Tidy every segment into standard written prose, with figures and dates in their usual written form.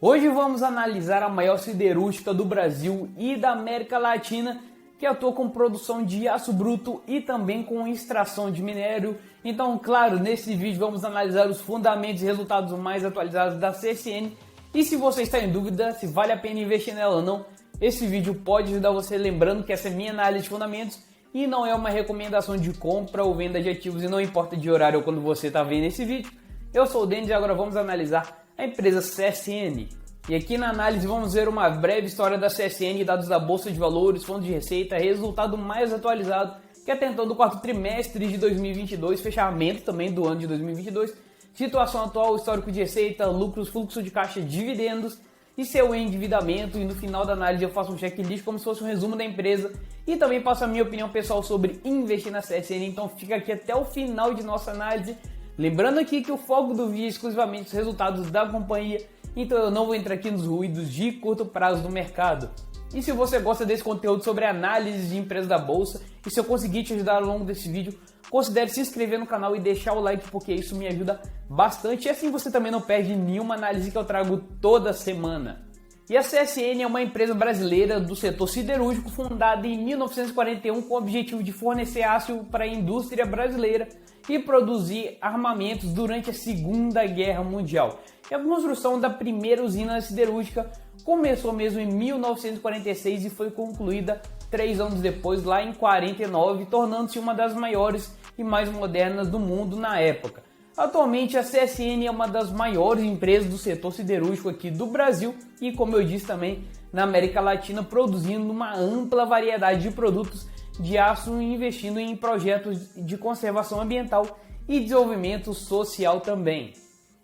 Hoje vamos analisar a maior siderúrgica do Brasil e da América Latina, que atua com produção de aço bruto e também com extração de minério. Então, claro, nesse vídeo vamos analisar os fundamentos e resultados mais atualizados da CSN. E se você está em dúvida se vale a pena investir nela ou não, esse vídeo pode ajudar você, lembrando que essa é minha análise de fundamentos e não é uma recomendação de compra ou venda de ativos, e não importa de horário ou quando você está vendo esse vídeo. Eu sou o Denis e agora vamos analisar a empresa CSN. E aqui na análise vamos ver uma breve história da CSN, dados da Bolsa de Valores, fundo de receita, resultado mais atualizado, que é tentando o quarto trimestre de 2022, fechamento também do ano de 2022, situação atual, histórico de receita, lucros, fluxo de caixa, dividendos e seu endividamento. E no final da análise eu faço um checklist como se fosse um resumo da empresa e também passo a minha opinião pessoal sobre investir na CSN. Então fica aqui até o final de nossa análise. Lembrando aqui que o foco do vídeo é exclusivamente os resultados da companhia, então eu não vou entrar aqui nos ruídos de curto prazo do mercado. E se você gosta desse conteúdo sobre análise de empresas da bolsa, e se eu conseguir te ajudar ao longo desse vídeo, considere se inscrever no canal e deixar o like, porque isso me ajuda bastante. E assim você também não perde nenhuma análise que eu trago toda semana. E a CSN é uma empresa brasileira do setor siderúrgico, fundada em 1941 com o objetivo de fornecer aço para a indústria brasileira e produzir armamentos durante a Segunda Guerra Mundial. E a construção da primeira usina siderúrgica começou mesmo em 1946 e foi concluída 3 anos depois, lá em 49, tornando-se uma das maiores e mais modernas do mundo na época. Atualmente a CSN é uma das maiores empresas do setor siderúrgico aqui do Brasil e, como eu disse, também na América Latina, produzindo uma ampla variedade de produtos de aço e investindo em projetos de conservação ambiental e desenvolvimento social também.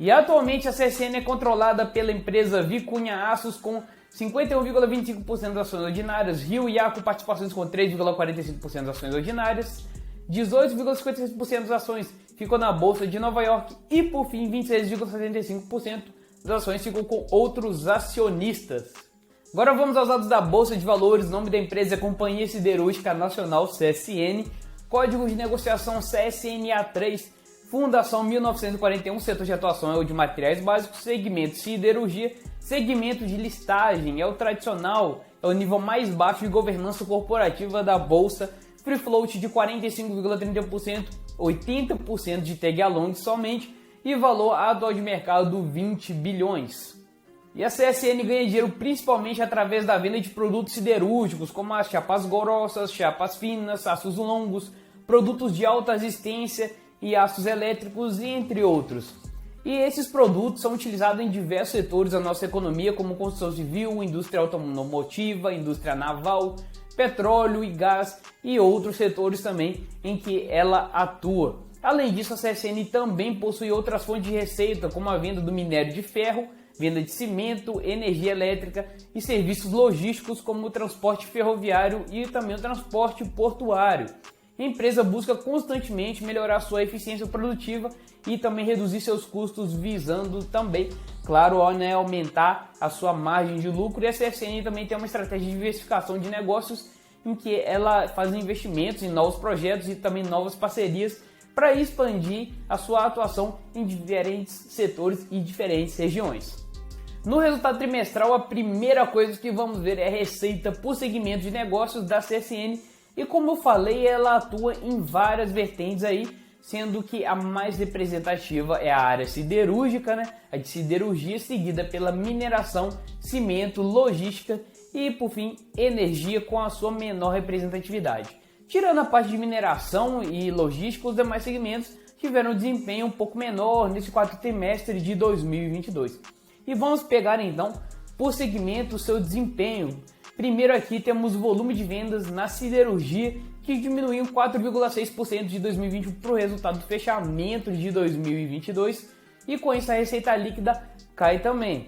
E atualmente a CSN é controlada pela empresa Vicunha Aços com 51,25% das ações ordinárias, Rio IA com participações com 3,45% das ações ordinárias, 18,56% das ações ficou na Bolsa de Nova York e, por fim, 26,75% das ações ficou com outros acionistas. Agora vamos aos dados da Bolsa de Valores. O nome da empresa é Companhia Siderúrgica Nacional, CSN, código de negociação CSNA3, fundação 1941, setor de atuação é o de materiais básicos, segmento siderurgia, segmento de listagem é o tradicional, é o nível mais baixo de governança corporativa da Bolsa, free float de 45,30%, 80% de tag along somente e valor atual de mercado 20 bilhões. E a CSN ganha dinheiro principalmente através da venda de produtos siderúrgicos, como as chapas grossas, chapas finas, aços longos, produtos de alta resistência e aços elétricos, entre outros. E esses produtos são utilizados em diversos setores da nossa economia, como construção civil, indústria automotiva, indústria naval, petróleo e gás e outros setores também em que ela atua. Além disso, a CSN também possui outras fontes de receita, como a venda do minério de ferro, venda de cimento, energia elétrica e serviços logísticos como o transporte ferroviário e também o transporte portuário. A empresa busca constantemente melhorar sua eficiência produtiva e também reduzir seus custos, visando também, claro, aumentar a sua margem de lucro. E a CSN também tem uma estratégia de diversificação de negócios em que ela faz investimentos em novos projetos e também novas parcerias para expandir a sua atuação em diferentes setores e diferentes regiões. No resultado trimestral, a primeira coisa que vamos ver é a receita por segmento de negócios da CSN. E como eu falei, ela atua em várias vertentes aí, sendo que a mais representativa é a área siderúrgica, né? A de siderurgia, seguida pela mineração, cimento, logística e, por fim, energia, com a sua menor representatividade. Tirando a parte de mineração e logística, os demais segmentos tiveram um desempenho um pouco menor nesse quarto trimestre de 2022. E vamos pegar então por segmento o seu desempenho. Primeiro aqui temos o volume de vendas na siderurgia, que diminuiu 4,6% de 2021 para o resultado do fechamento de 2022, e com isso a receita líquida cai também.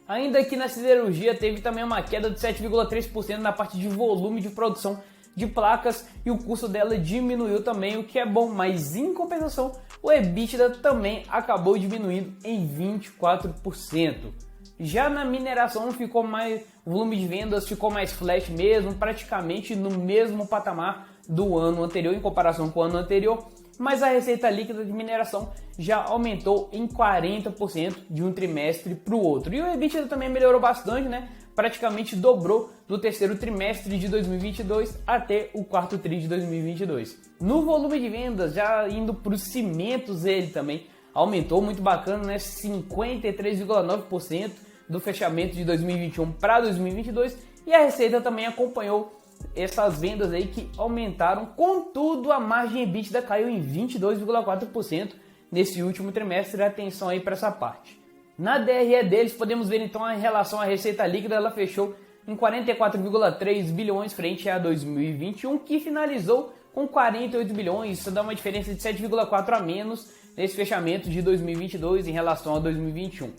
Ainda aqui na siderurgia teve também uma queda de 7,3% na parte de volume de produção de placas e o custo dela diminuiu também, o que é bom, mas em compensação o EBITDA também acabou diminuindo em 24%. Já na mineração o volume de vendas ficou mais flat mesmo, praticamente no mesmo patamar do ano anterior, em comparação com o ano anterior, mas a receita líquida de mineração já aumentou em 40% de um trimestre para o outro. E o EBITDA também melhorou bastante, né? Praticamente dobrou do terceiro trimestre de 2022 até o quarto tri de 2022. No volume de vendas, já indo para os cimentos, ele também aumentou muito bacana, né? 53,9% do fechamento de 2021 para 2022, e a receita também acompanhou essas vendas aí que aumentaram. Contudo, a margem EBITDA caiu em 22,4% nesse último trimestre. Atenção aí para essa parte. Na DRE deles, podemos ver então em relação à receita líquida, ela fechou em 44,3 bilhões frente a 2021, que finalizou com 48 bilhões. Isso dá uma diferença de 7,4 a menos nesse fechamento de 2022 em relação a 2021.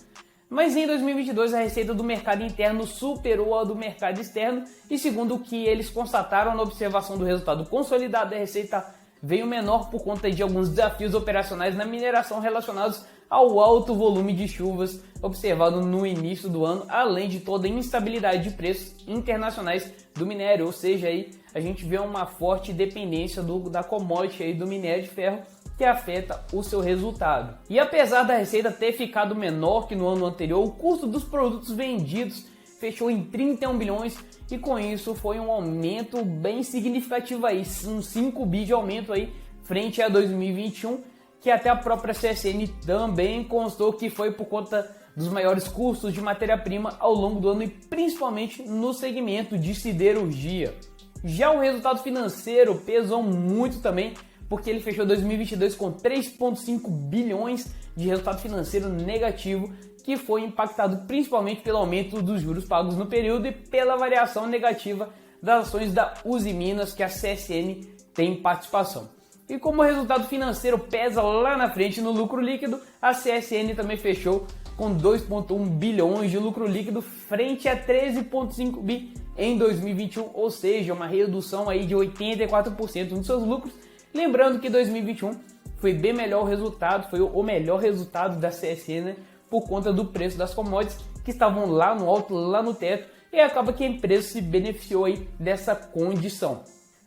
Mas em 2022 a receita do mercado interno superou a do mercado externo, e segundo o que eles constataram na observação do resultado consolidado, a receita veio menor por conta de alguns desafios operacionais na mineração relacionados ao alto volume de chuvas observado no início do ano, além de toda a instabilidade de preços internacionais do minério, ou seja, aí a gente vê uma forte dependência da commodity aí do minério de ferro, que afeta o seu resultado. E apesar da receita ter ficado menor que no ano anterior, o custo dos produtos vendidos fechou em 31 bilhões, e com isso foi um aumento bem significativo aí, um 5 bi de aumento aí frente a 2021, que até a própria CSN também constou que foi por conta dos maiores custos de matéria-prima ao longo do ano, e principalmente no segmento de siderurgia. Já o resultado financeiro pesou muito também, porque ele fechou 2022 com 3,5 bilhões de resultado financeiro negativo, que foi impactado principalmente pelo aumento dos juros pagos no período e pela variação negativa das ações da Uzi Minas, que a CSN tem participação. E como o resultado financeiro pesa lá na frente no lucro líquido, a CSN também fechou com 2,1 bilhões de lucro líquido frente a 13,5 bi em 2021, ou seja, uma redução aí de 84% nos seus lucros. Lembrando que 2021 foi bem melhor o resultado, foi o melhor resultado da CSN, né, por conta do preço das commodities que estavam lá no alto, lá no teto, e acaba que a empresa se beneficiou aí dessa condição.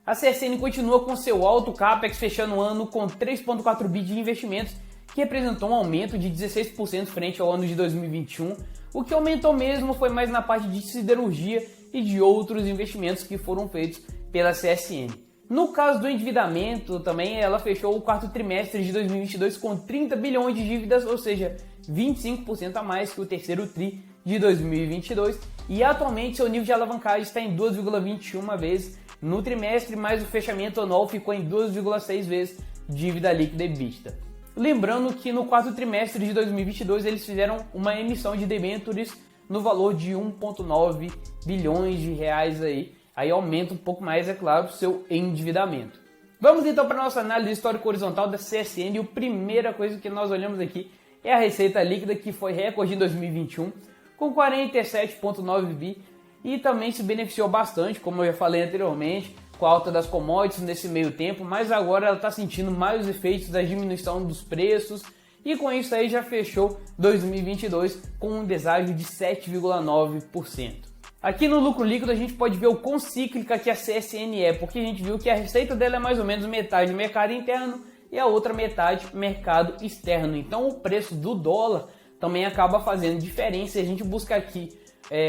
A CSN continua com seu alto CAPEX, fechando o ano com 3,4 bi de investimentos, que representou um aumento de 16% frente ao ano de 2021. O que aumentou mesmo foi mais na parte de siderurgia e de outros investimentos que foram feitos pela CSN. No caso do endividamento, também ela fechou o quarto trimestre de 2022 com 30 bilhões de dívidas, ou seja, 25% a mais que o terceiro tri de 2022, e atualmente seu nível de alavancagem está em 2,21 vezes no trimestre, mas o fechamento anual ficou em 2,6 vezes dívida líquida EBITDA. Lembrando que no quarto trimestre de 2022 eles fizeram uma emissão de debêntures no valor de 1,9 bilhões de reais aí aumenta um pouco mais, é claro, o seu endividamento. Vamos então para a nossa análise histórico horizontal da CSN, e a primeira coisa que nós olhamos aqui é a receita líquida, que foi recorde em 2021, com 47,9 bi, e também se beneficiou bastante, como eu já falei anteriormente, com a alta das commodities nesse meio tempo, mas agora ela está sentindo mais os efeitos da diminuição dos preços, e com isso aí já fechou 2022 com um deságio de 7,9%. Aqui no lucro líquido a gente pode ver o quão cíclica que a CSN é, porque a gente viu que a receita dela é mais ou menos metade mercado interno e a outra metade mercado externo. Então o preço do dólar também acaba fazendo diferença, e a gente busca aqui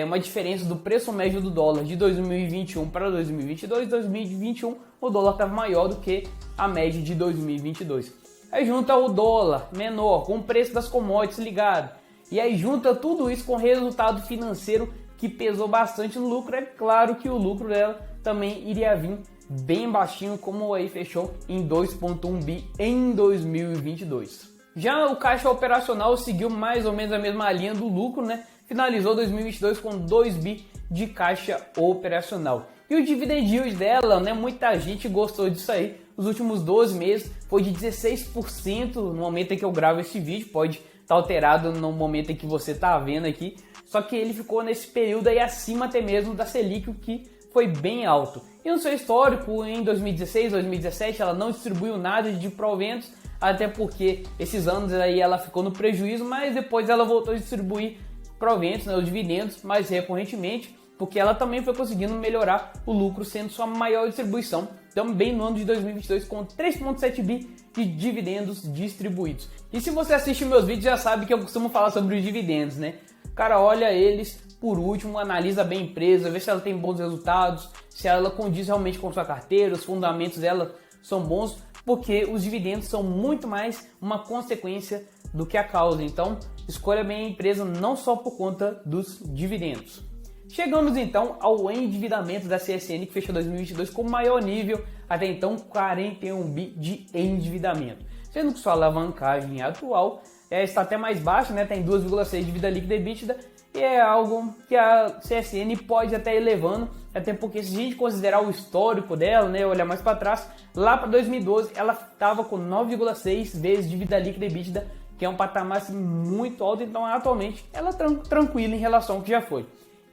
uma diferença do preço médio do dólar de 2021 para 2022. 2021 o dólar estava maior do que a média de 2022. Aí junta o dólar menor com o preço das commodities ligado, e aí junta tudo isso com o resultado financeiro que pesou bastante no lucro. É claro que o lucro dela também iria vir bem baixinho, como aí fechou em 2,1 bi em 2022. Já o caixa operacional seguiu mais ou menos a mesma linha do lucro, né? Finalizou 2022 com 2 bi de caixa operacional. E o dividend yield dela, né? Muita gente gostou disso aí. Os últimos 12 meses foi de 16% no momento em que eu gravo esse vídeo. Pode estar alterado no momento em que você está vendo aqui. Só que ele ficou nesse período aí acima até mesmo da Selic, o que foi bem alto. E no seu histórico, em 2016, 2017, ela não distribuiu nada de proventos, até porque esses anos aí ela ficou no prejuízo, mas depois ela voltou a distribuir proventos, né, os dividendos, mais recorrentemente. porque ela também foi conseguindo melhorar o lucro, sendo sua maior distribuição também no ano de 2022, com 3,7 bi de dividendos distribuídos. E se você assiste meus vídeos, já sabe que eu costumo falar sobre os dividendos, né? Cara, olha eles por último, analisa bem a empresa, vê se ela tem bons resultados, se ela condiz realmente com sua carteira, os fundamentos dela são bons, porque os dividendos são muito mais uma consequência do que a causa. Então, escolha bem a empresa não só por conta dos dividendos. Chegamos então ao endividamento da CSN, que fechou 2022 com o maior nível até então, 41 bi de endividamento. Sendo que sua alavancagem atual está até mais baixa, né? Tem 2,6 de dívida líquida e EBITDA, e é algo que a CSN pode até ir elevando, até porque se a gente considerar o histórico dela, né, olhar mais para trás, lá para 2012 ela estava com 9,6 vezes dívida líquida e EBITDA, que é um patamar assim, muito alto, então atualmente ela está tranquila em relação ao que já foi.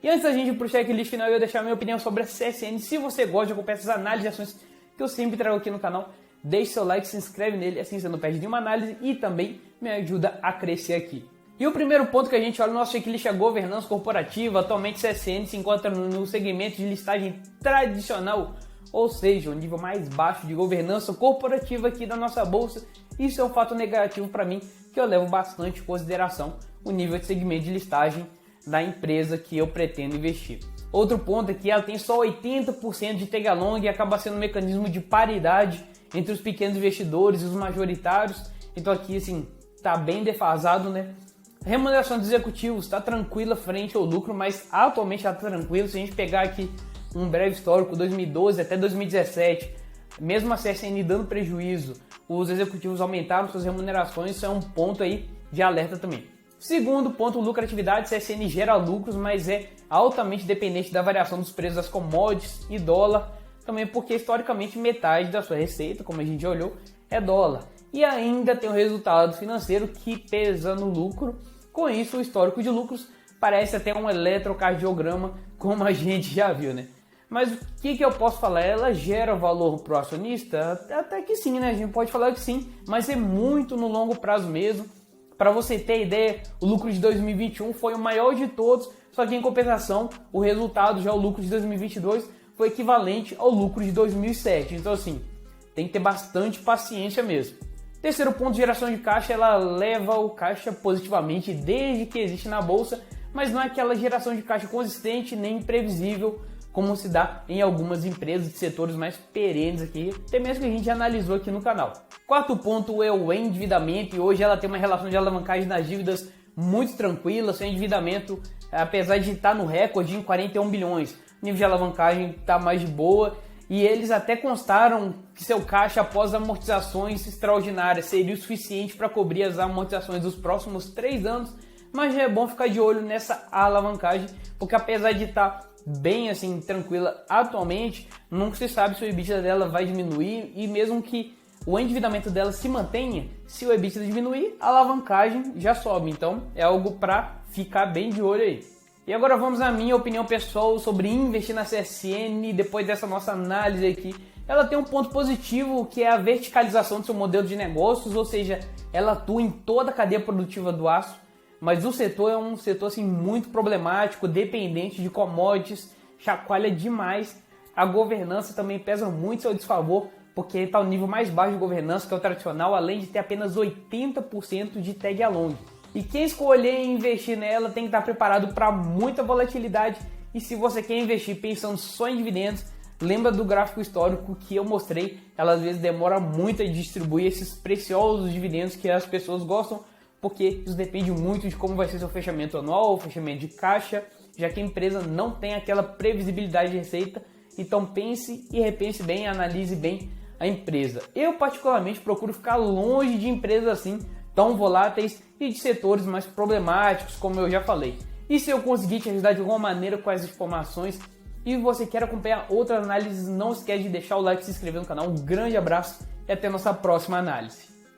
E antes da gente ir para o checklist final, eu vou deixar minha opinião sobre a CSN. Se você gosta de acompanhar essas análises de ações que eu sempre trago aqui no canal, deixe seu like, se inscreve nele, assim você não perde nenhuma análise e também me ajuda a crescer aqui. E o primeiro ponto que a gente olha no nosso checklist é a governança corporativa. Atualmente a CSN se encontra no segmento de listagem tradicional, ou seja, o nível mais baixo de governança corporativa aqui da nossa bolsa. Isso é um fato negativo para mim, que eu levo bastante em consideração o nível de segmento de listagem da empresa que eu pretendo investir. Outro ponto é que ela tem só 80% de tag along e acaba sendo um mecanismo de paridade entre os pequenos investidores e os majoritários. Então aqui assim, tá bem defasado, né? A remuneração dos executivos está tranquila frente ao lucro, mas atualmente está tranquilo. Se a gente pegar aqui um breve histórico, 2012 até 2017, mesmo a CSN dando prejuízo, os executivos aumentaram suas remunerações. Isso é um ponto aí de alerta também. Segundo ponto, lucratividade. CSN gera lucros, mas é altamente dependente da variação dos preços das commodities e dólar, também porque historicamente metade da sua receita, como a gente já olhou, é dólar. E ainda tem o resultado financeiro que pesa no lucro. Com isso, o histórico de lucros parece até um eletrocardiograma, como a gente já viu, né? Mas o que eu posso falar? Ela gera valor para o acionista? Até que sim, né? A gente pode falar que sim, mas é muito no longo prazo mesmo. Para você ter ideia, o lucro de 2021 foi o maior de todos, só que em compensação, o resultado, já o lucro de 2022, foi equivalente ao lucro de 2007. Então assim, tem que ter bastante paciência mesmo. Terceiro ponto, geração de caixa. Ela leva o caixa positivamente desde que existe na bolsa, mas não é aquela geração de caixa consistente nem previsível como se dá em algumas empresas de setores mais perenes aqui, até mesmo que a gente já analisou aqui no canal. Quarto ponto é o endividamento, e hoje ela tem uma relação de alavancagem nas dívidas muito tranquila. Seu endividamento, apesar de estar no recorde em 41 bilhões, o nível de alavancagem está mais de boa, e eles até constaram que seu caixa após amortizações extraordinárias seria o suficiente para cobrir as amortizações dos próximos 3 anos, mas já é bom ficar de olho nessa alavancagem, porque apesar de estar bem assim tranquila atualmente, nunca se sabe se o EBITDA dela vai diminuir, e mesmo que o endividamento dela se mantenha, se o EBITDA diminuir, a alavancagem já sobe. Então é algo para ficar bem de olho aí. E agora vamos à minha opinião pessoal sobre investir na CSN. Depois dessa nossa análise aqui, ela tem um ponto positivo, que é a verticalização do seu modelo de negócios, ou seja, ela atua em toda a cadeia produtiva do aço. Mas o setor é um setor assim, muito problemático, dependente de commodities, chacoalha demais. A governança também pesa muito a seu desfavor, porque está no nível mais baixo de governança, que é o tradicional, além de ter apenas 80% de tag along. E quem escolher investir nela tem que estar preparado para muita volatilidade. E se você quer investir pensando só em dividendos, lembra do gráfico histórico que eu mostrei. Ela às vezes demora muito a distribuir esses preciosos dividendos que as pessoas gostam, porque isso depende muito de como vai ser seu fechamento anual, fechamento de caixa, já que a empresa não tem aquela previsibilidade de receita. Então pense e repense bem, analise bem a empresa. Eu particularmente procuro ficar longe de empresas assim, tão voláteis e de setores mais problemáticos, como eu já falei. E se eu conseguir te ajudar de alguma maneira com as informações e você quer acompanhar outras análises, não esquece de deixar o like e se inscrever no canal. Um grande abraço e até a nossa próxima análise.